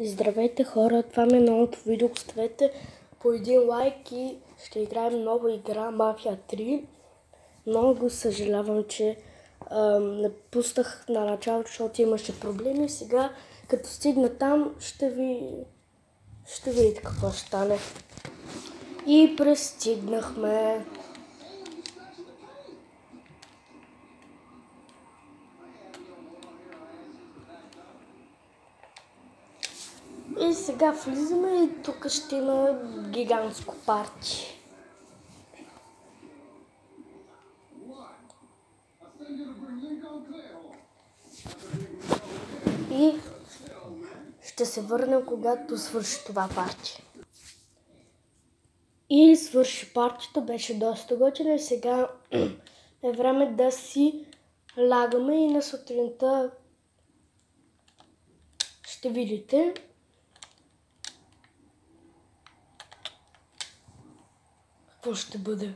Здравейте хора, това ми е новото видео. Оставете по един лайк и ще играем нова игра Мафия 3. Много съжалявам, че не пуснах на началото, защото имаше проблеми. Сега, като стигна там, ще видите какво ще стане. И пристигнахме. И сега влизаме и тук ще има гигантско парти. И ще се върнем, когато свърши това парти. И свърши партито, беше доста готино и сега е време да си лягаме и на сутринта ще видите. Какво ще бъде?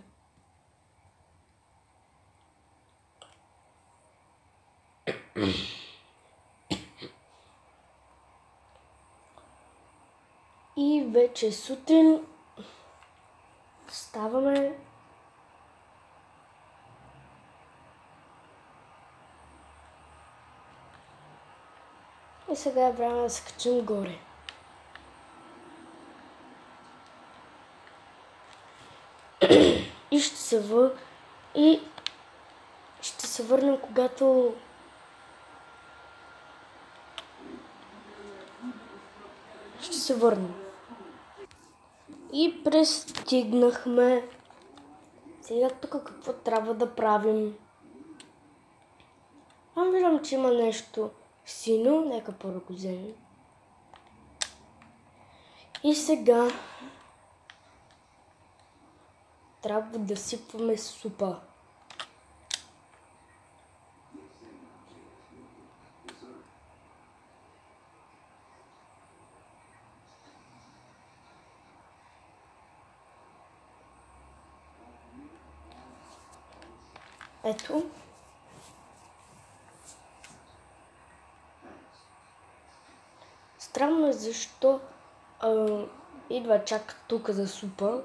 И вече сутрин ставаме. И сега е време да се качим горе. И ще се върнем, когато ще се върнем. И пристигнахме. Сега тук какво трябва да правим? Виждам, че има нещо сино. Нека първо го вземем. И сега трябва да сипваме супа. Ето. Странно е защо идва чак тук за супа.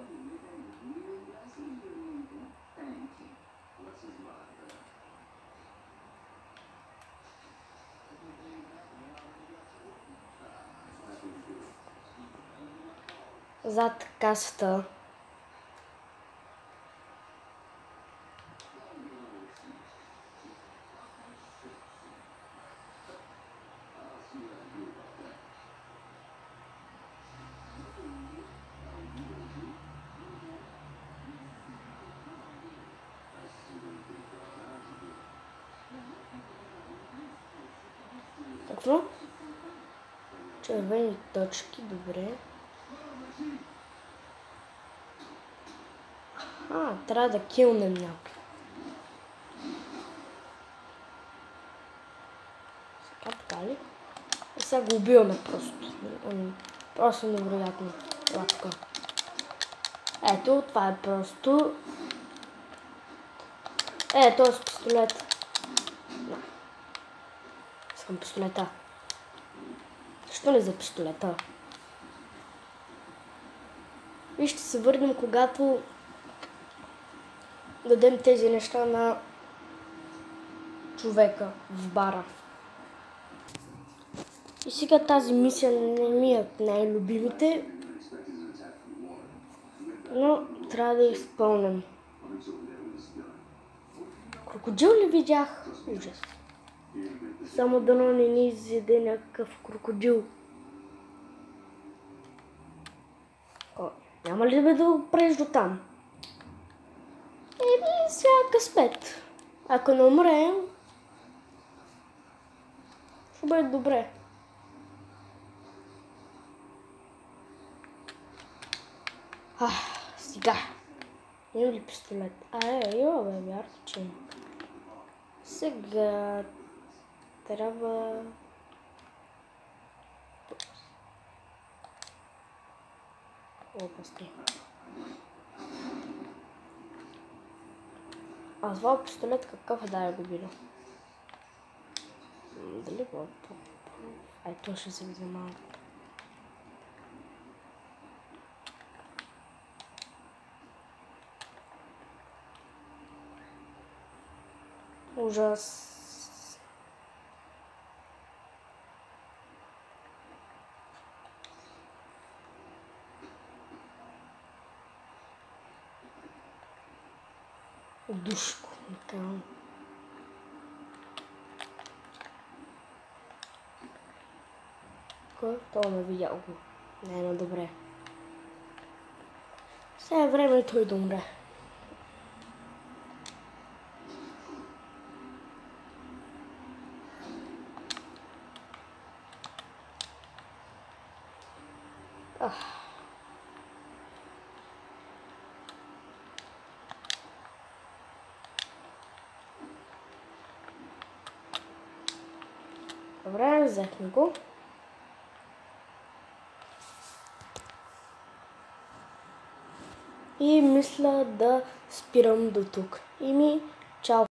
Зад касата. Какво? Червени точки, добре. Трябва да килнем някой. Сега така ли? И сега го убиваме просто. Просто невероятно. Лапка. Ето, това е просто. Този пистолет. Искам пистолета. Защо не за пистолета? И ще се върнем, когато дадем тези неща на човека в бара. И сега тази мисия не ми е от най-любимите, но трябва да я изпълним. Крокодил ли видях? Ужас. Само дано не ни изяде някакъв крокодил. Няма ли да опреш до там? Сега късмет. Ако не умрем, ще бъде добре. Сега. Има ли пистолет? Има бе, вярно, че има. Сега трябва... Опасти. Това пистолет какъв е, да я го била? Дали го... Ето ще се взема. Ужас. Душко, накарам. Кой? Това ме видял го. Не, добре. Сега е време той да умре. Добре, взехме го. И мисля да спирам до тук. И чао!